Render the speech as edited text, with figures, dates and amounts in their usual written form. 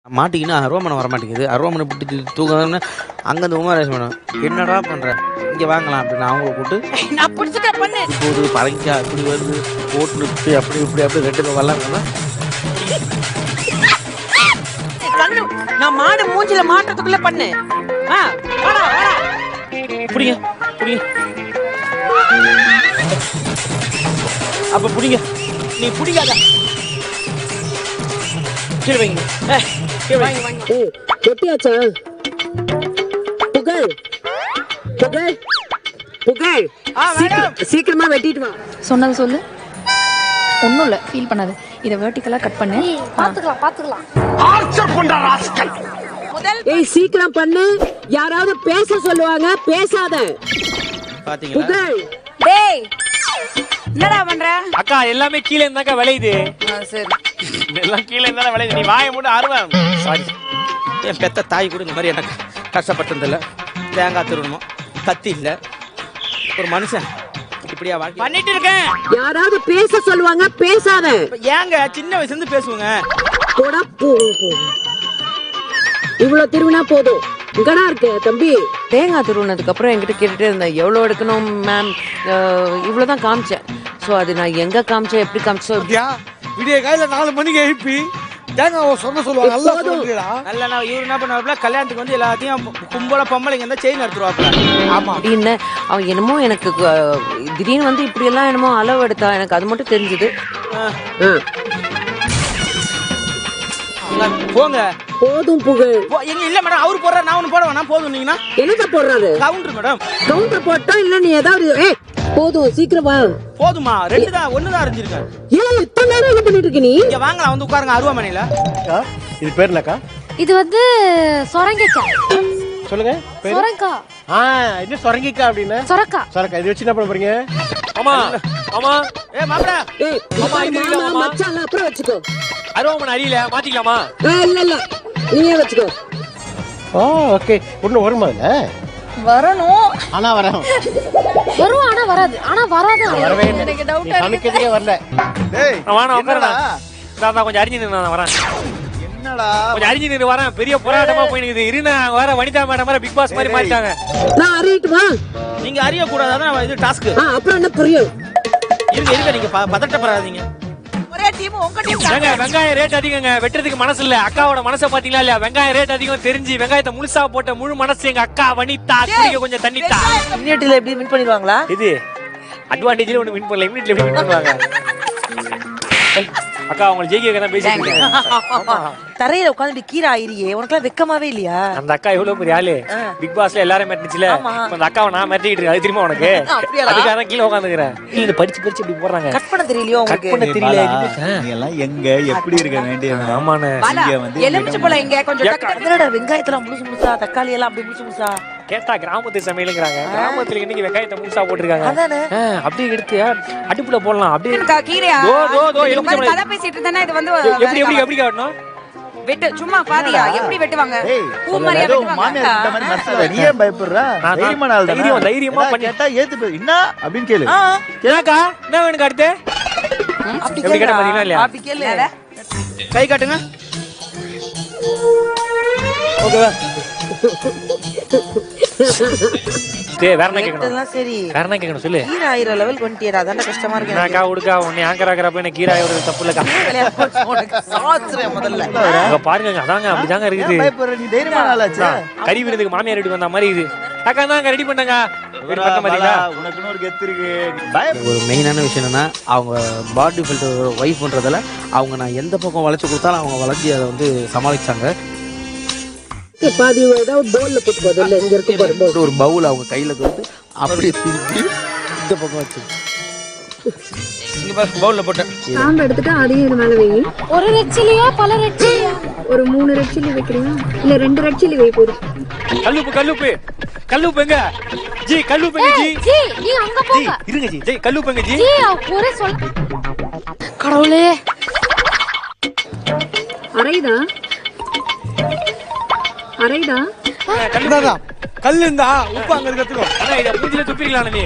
மாட்டிக்கின்னு அருவாமனை வர மாட்டேங்குது. அருவாமனை பிடிச்சி தூக்கணும்னு அங்கேருந்து உமாரேஷ் மேடம் என்னடா பண்ணுறேன் இங்கே வாங்கலாம் அப்படின்னு அவங்கள கூப்பிட்டு நான் பிடிச்சிட்டேன் பண்ணு ஒரு பறங்கா அப்படி வருது போட்டு அப்படி இப்படி அப்படி ரெண்டு வரலாம். கண்ணு நான் மாடு மூஞ்சில மாட்டுறதுக்குள்ள பண்ணு. வாடா வாடா பிடிங்க பிடிங்க அப்போ பிடிங்க நீ பிடிக்காத கீழே வைங்க கெட்டியாச்சா புகழ் புகழ் புகழ் சீக்கிரமா வெட்டிட்டு வா. சொன்னது சொல்லு. ஒன்றும் இல்லை, ஃபீல் பண்ணாது. இதை வேர்ட்டிக்கலாக கட் பண்ணு. பார்த்துக்கலாம். ஏய் சீக்கிரம் பண்ணு. யாராவது பேச சொல்லுவாங்க, பேசாத. பாத்தீங்களா புகழ் டேய் என்னடா பண்ற? அக்கா எல்லாமே கீழே இருந்தாக்கா விளையுது. சரி எல்லாம் கீழே இருந்தா விளையுது. நீ வாயை மூட ஆர்வம். சாரி. என் பெத்த தாய் கூட இந்த மாதிரி எனக்கு கஷ்டப்பட்டதில்ல. தேங்காய் திருடணுமோ கத்தி இல்லை. ஒரு மனுஷன் இப்படியா வாழ்க்கை பண்ணிட்டு இருக்கேன். யாராவது பேச சொல்லுவாங்க, பேசாத. ஏங்க சின்ன வயசுல இருந்து பேசுவோங்க. போடா போகும். இவ்வளவு திருவினா போதும். இங்கடா இருக்கு தம்பி. தேங்காய் துருவினதுக்கு அப்புறம் என்கிட்ட கேட்டுட்டே இருந்தேன், எவ்வளோ எடுக்கணும் மேம், இவ்வளோதான் காமிச்சேன். ஸோ அது நான் எங்கே காமிச்சேன், எப்படி காமிச்சோம். விடிய காலையில 4 மணிக்கு எழுப்பி தேங்காய் சொல்ல சொல்லுவாங்க. நல்லா சொல்லுடா. நல்ல நான் இவரு என்ன பண்ணுவாப்புல கல்யாணத்துக்கு வந்து எல்லாத்தையும் கும்பல பொம்பளைங்க இருந்தா செயின் எடுத்துருவாப்புல. ஆமா அப்படின்னு அவன் என்னமோ எனக்கு திடீர்னு வந்து இப்படியெல்லாம் என்னமோ அளவு எடுத்தா. எனக்கு அது மட்டும் தெரிஞ்சுது. போங்க போதும் புகழ். எங்க இல்ல மேடம் அவரு போடுற நான் ஒண்ணு போட வேணாம். போதும் நீங்கன்னா என்னத்த போடுறாரு? Counter madam. கவுண்டர் போட்டா இல்ல நீ ஏதாவது போதும் சீக்கிரம் வா. போதுமா? 2 தான் 1 தான் அறிஞ்சிருக்கேன். ஏன் இத்தனை நேரம் என்ன பண்ணிட்டு இருக்க நீ? இங்க வாங்கலாம் வந்து உட்காருங்க அருவாமனையில. இது பேர் என்னக்கா? இது வந்து சொரங்கைக்காய். சொல்லுங்க பேரு. சொரங்கா. இது சொரங்கிக்கா அப்படின்னு. சொரக்கா. சொரக்கா இது வச்சு என்ன பண்ண போறீங்க? ஆமா ஆமா. மாப்பிள ஏய் மாமா மச்சான் அப்புறம் வச்சுக்கோ. அருவாமனை அடியில மாத்திக்கலாமா? இல்ல நீயே வச்சுக்கோ. ஓகே. ஒண்ணு வருமா இல்ல? வரணும். ஆனா வரும். வரும் ஆனா வராது. ஆனா வராது. வரவே இல்லை. எனக்கு டவுட் நீ சமைக்கிறதுக்கே வரல. டேய் வாணா உட்காரடா. நான் கொஞ்சம் அரிஞ்சு நின்னு நான் வரேன். என்னடா கொஞ்சம் அரிஞ்சு நின்னு வரேன். பெரிய போராட்டமா போயினுக்குது. இருனா வர வனிதா மேடம் வர பிக் பாஸ் மாதிரி மாறிட்டாங்க. நான் அறியட்டுமா? நீங்க அறிய கூடாது. அதான் இது டாஸ்க். அப்புறம் என்ன புரியும்? இருங்க நீங்க பதட்டப்படாதீங்க. ஒரே டீம் உங்க டீம் ஏங்க வெங்காயம் ரேட் அதிகங்க. வெட்டுறதுக்கு மனசு இல்ல. அக்காவோட மனசை பாத்தீங்களா இல்லையா? வெங்காயம் ரேட் அதிகம் தெரிஞ்சு வெங்காயத்தை முழுசா போட்ட முழு மனசு எங்க அக்கா வனிதா. குடிக்க கொஞ்சம் தண்ணி தா. இம்யூனிட்டில எப்படி வின் பண்ணிடுவாங்களா? இது அட்வான்டேஜ்ல ஒண்ணு வின் பண்ணல. இம்யூனிட்டில எப்படி வின் பண்ணுவாங்க? அக்கா உங்களுக்கு ஜெயிக்க தான் பேசிட்டு இருக்கேன். தரையில உட்காந்து கீரை ஆயிரியே, உனக்குலாம் வெக்கமாவே இல்லையா? அந்த அக்கா எவ்வளவு பெரிய ஆளு. பிக் பாஸ்ல எல்லாரும் மிரட்டுச்சுல. அந்த அக்காவை நான் மிரட்டிட்டு இருக்கேன். அது தெரியுமா உனக்கு? அதுக்காக தான் கீழே உட்காந்துக்கிறேன். இது படிச்சு இப்படி போடுறாங்க. கட் பண்ண தெரியலையோ கட் பண்ண தெரியல. நீ எல்லாம் எங்க எப்படி இருக்க வேண்டியது? ஆமாண்ணே. எலுமிச்சை பழம் இங்க கொஞ்சம் என்னடா வெங்காயத்தெல்லாம் முழுசு முழுசா, தக்காளி எல்லாம் அப்படி முழுசு முழுசா. கேட்டா கிராமத்து சமையலுங்கிறாங்க. கிராமத்துல இன்னைக்கு வெங்காயத்தை முழுசா போட்டிருக்காங்க. அதானே. அப்படியே எடுத்து அடுப்புல போடலாம். அப்படியே கீரையா எலுமிச்சை பழம். கதை பேசிட்டு இருந்தா இது வந்து எப்படி காட்டணும்? வெட்டு சும்மா பாதியா எப்படி வெட்டுவாங்க? ஏய், பூ மாதிரியா ஏதோ வெட்டுவாங்க. மாமியார் கிட்ட மாதிரி நர்சல. நீ ஏன் பயப்படுற? தைரியமான ஆள் தானே. தைரியமா பண்ணி கேட்டா ஏத்து போய் என்ன அப்படின்னு கேளு. ஏனாக்கா என்ன வேணுங்க அடுத்து? அப்படி எப்படி கேட்ட பாத்தீங்களா இல்லையா? அப்படி கேளு. கை காட்டுங்க. ஓகேவா? வேற என்ன கேட்கணும்? இதெல்லாம் சரி. வேற என்ன கேட்கணும் சொல்லு. கீரை ஆயிர லெவல் கொண்டியடா. அதான்டா கஷ்டமா இருக்கு. என்னக்கா உடுக்கா உன்னை ஆங்கர் ஆகறப்ப என்ன கீரை ஆகுறது தப்பு இல்லக்கா. சாச்சுறேன் முதல்ல. அங்க பாருங்க அதாங்க அப்படிதாங்க இருக்குது. ஏன் பயப்படுற? நீ தைரியமான ஆளாச்சு. கறி விருந்துக்கு மாமியார் வீட்டுக்கு வந்த மாதிரி இது. அக்கா தாங்க ரெடி பண்ணாங்க. ரெடி பண்ண பாத்தீங்களா? உனக்குன்னு ஒரு கெத்து இருக்கு. ஒரு மெயினான விஷயம் என்னன்னா அவங்க பாடி ஃபில்டர் ஒய்ஃப் பண்றதால அவங்க நான் எந்த பக்கம் வளைச்சு கொடுத்தாலும் அவங்க வளைஞ்சி அதை வந்து சமாளிச்சாங்க. பாதி ஏதாவது பவுல்ல போட்டு போதும். இங்க இருக்கு பாரு. ஒரு பவுல் அவங்க கையில கொடுத்து அப்படியே திருப்பி இந்த பக்கம் வச்சு இங்க பாரு பவுல்ல போட்டேன். சாம்பு எடுத்துட்டு அதையும் இது மேல வை. ஒரு ரெட் சில்லியா பல ரெட் சில்லியா? ஒரு 3 ரெட் சில்லி வைக்கிறீங்க இல்ல 2 ரெட் சில்லி வை போதும். கல்லுப்பு எங்க ஜி? கல்லுப்பு எங்க ஜி? ஜி நீ அங்க போங்க. இருங்க ஜி. ஜி கல்லுப்பு எங்க ஜி? ஜி ஒரே சொல். கடவுளே. அரைதா கல்லுதான். கல்லு இருந்தா உப்பு அங்க இருக்கத்துக்கும். அண்ணா இத மூஞ்சில துப்பிக்கலாம் நீ.